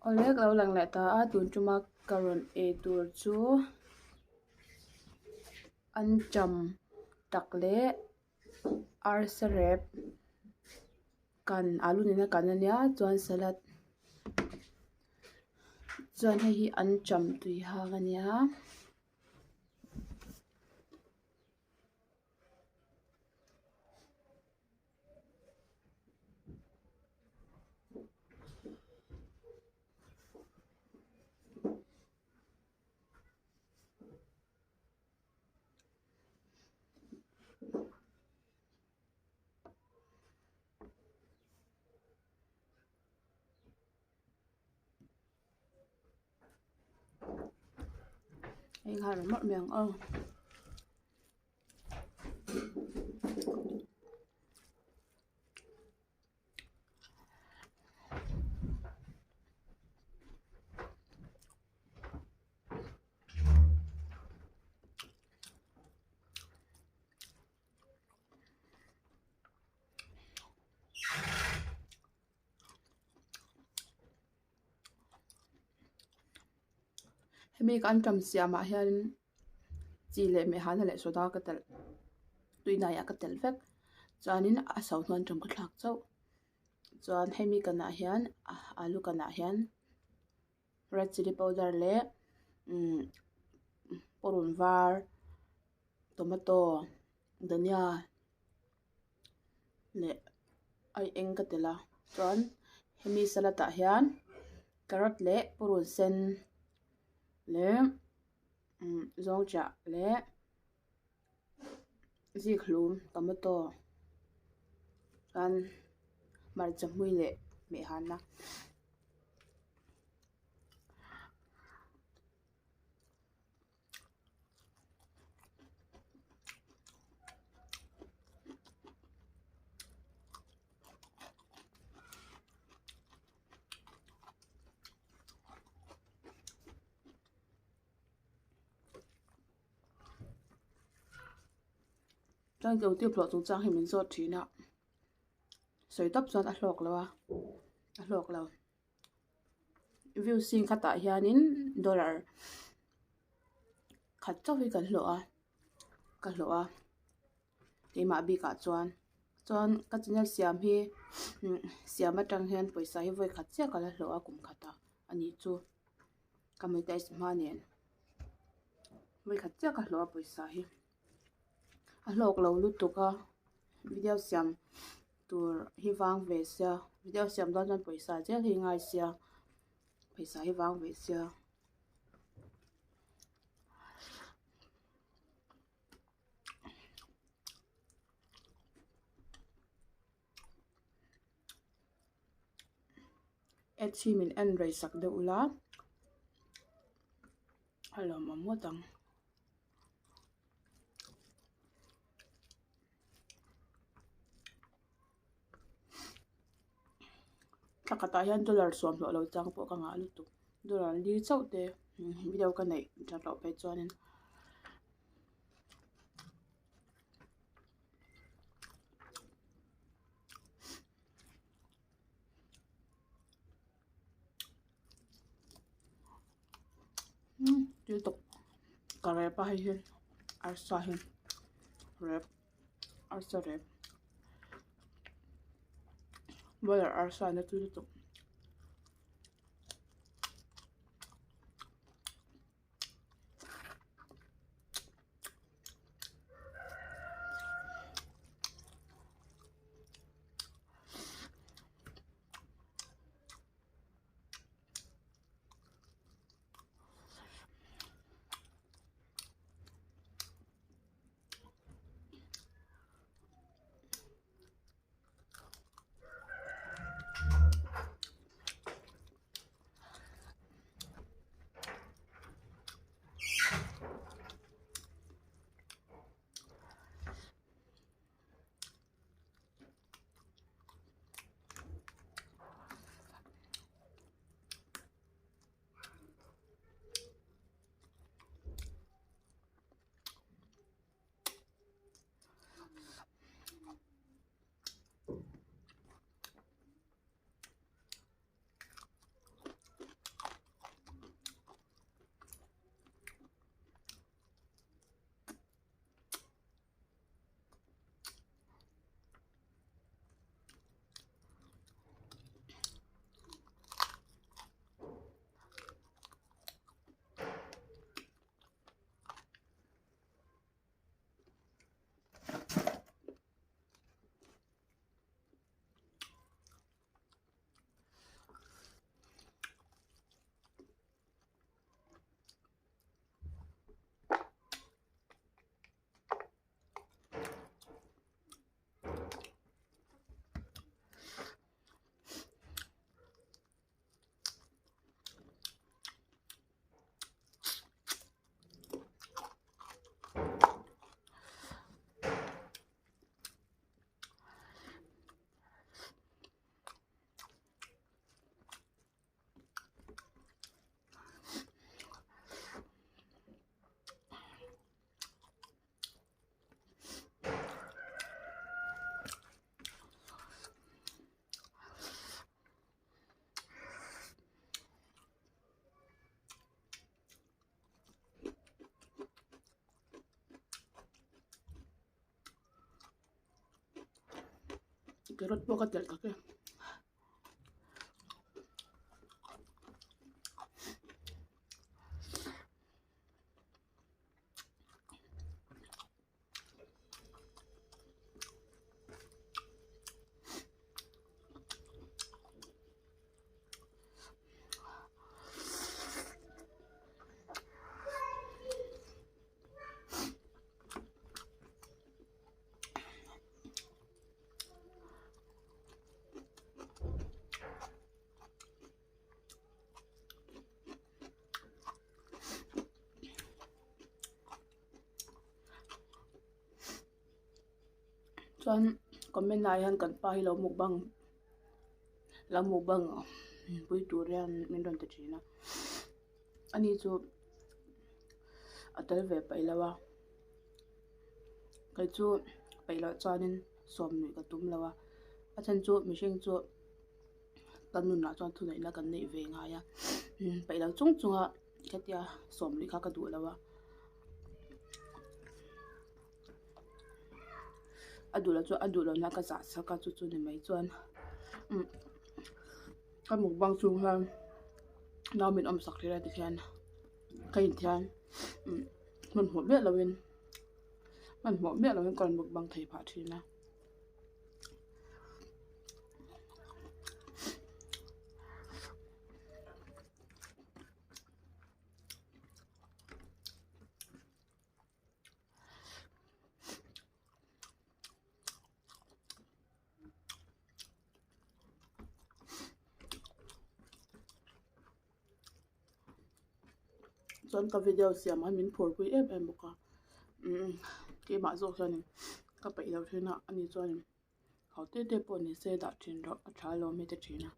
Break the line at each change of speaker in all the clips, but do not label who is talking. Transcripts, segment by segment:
Olek lo lang le ta a tun chuma karon e tur chu an cham takle arsa rep kan alu nina kan ania chuan salad chuan hei hi an cham tui hang ania anh hai mất miệng ơ hemi kan cham siama hian chi le me han le soda ka tel tuina ya ka tel vek chuanin a sau hnuan cham ka thlak chauh chuan hemi kanah hian alu kanah hian red chili powder le purun var tomato dhania le ai eng ka tela chuan hemi salad ah hian carrot le purun sen le zawngṭah le zikhlum tomato chuan hmarcha hmui leh me hanna chuan deuh tiu phlawh chung chang hi min zawt thina sawi tap chuan a hlawk lo view scene khatah hianin dollar khat chauh hi kan hhlawh a keimah bikah chuan ka channel siam hi siam atang hian pawisa hi voi khat chiah kala hlawh a kum khatah ani chu kameita hma nen voi khat chiah ka hlawh a pawisa hi a hlawk lo lutuk a video siam tur hi wang ve sia video siam dan chuan pawisa chiang hi ngai sia pawisa hi wang ve sia chi min en rei sak deuh la halom amawtang tlakatah hian dollar suam hlawh lo chang pawh ka ngah lutuk dollar li chauh te video ka neih tla tawh phei chuanin til tuk ka rep a hei hi arsa hi rep arsa rep boiler arsa na til tuk cái rốt bò cái tẹt cái chuan comment lai han kan pa hi lo mukbang pui tur hian min ron ta thina ani chu atal ve pai lawa kai chu pai lo chuanin som ni ka tum lawa a chan chu mihring chu kanun na chuan thu nei na kan nei ve nga ya pai lo chung chunga khatia som li kha ka du lawa adula chu adulo na ka za saka chu ni mai chuan ka mukbang chu han naw min om sak thira ti khian kain thian man ho me lawin kon mukbang thei pha thina chuan ka video siam han min phur pui em boka ke ma zo chuanin ka pai lo thina ani chuanin haute te pawh ni se dah thin ro a tha lo me te thina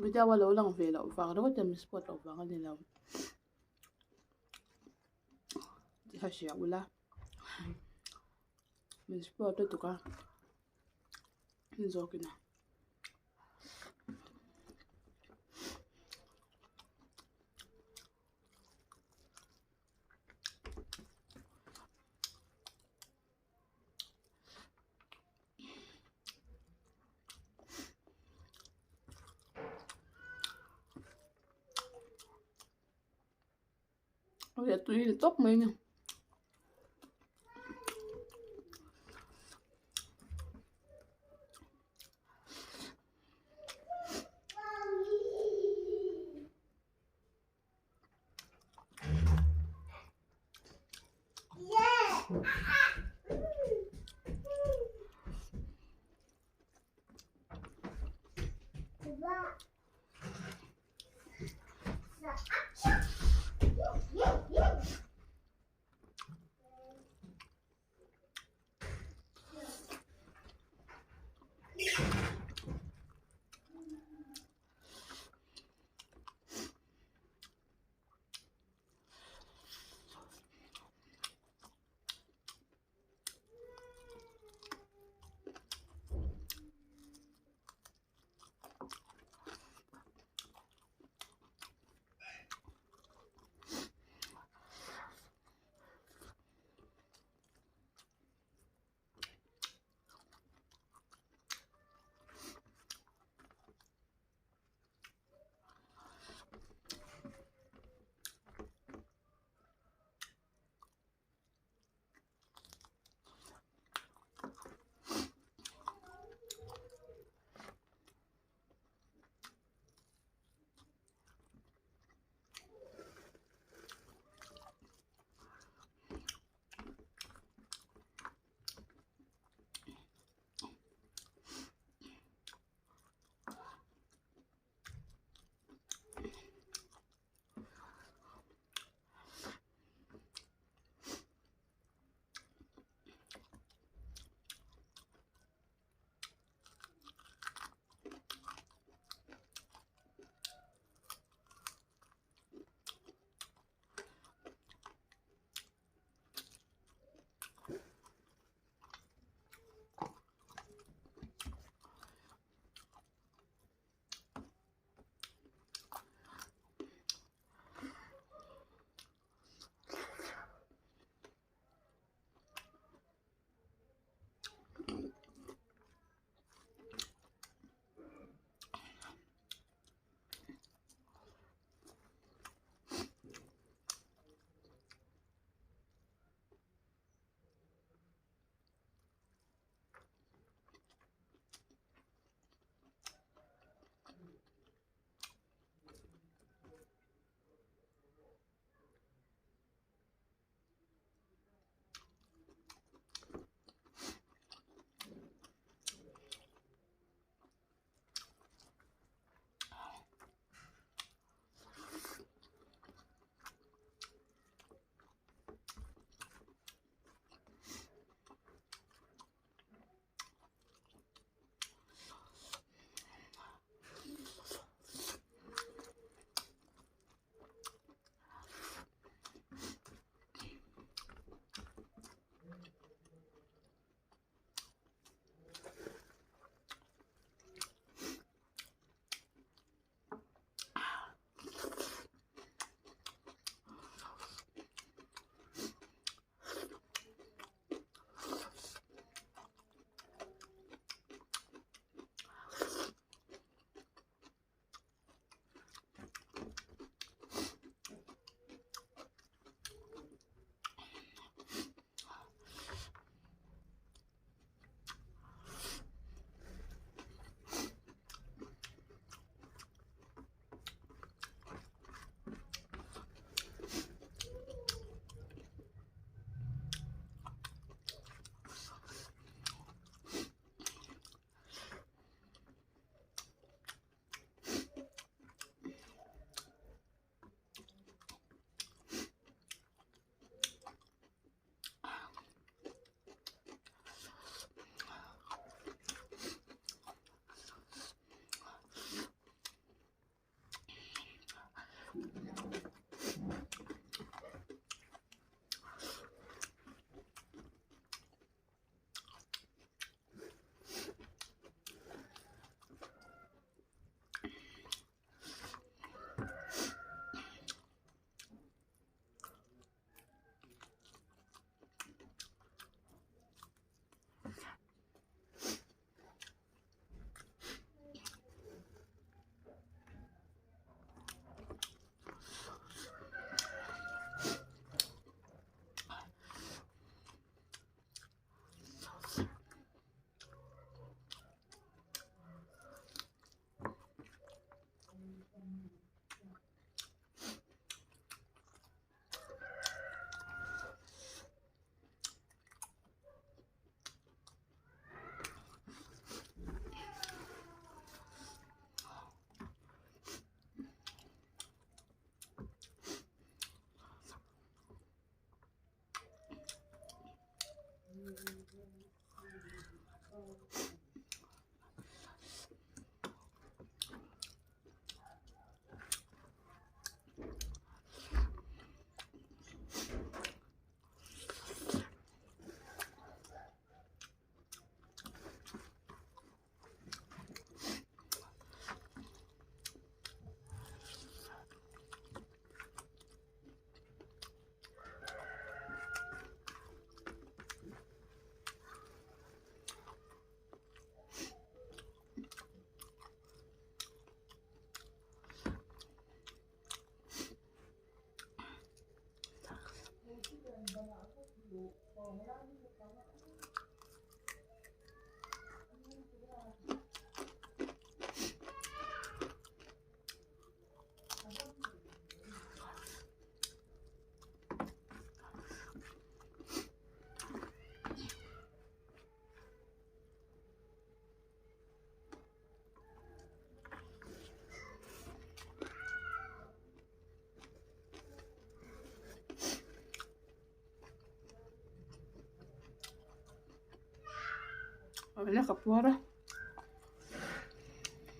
video wa lo lang ve lo wang ro tem spot lo wang ani lo ti ha sia ula min spot to ka min zo kina ôi tụi tóc mình Nè ka puara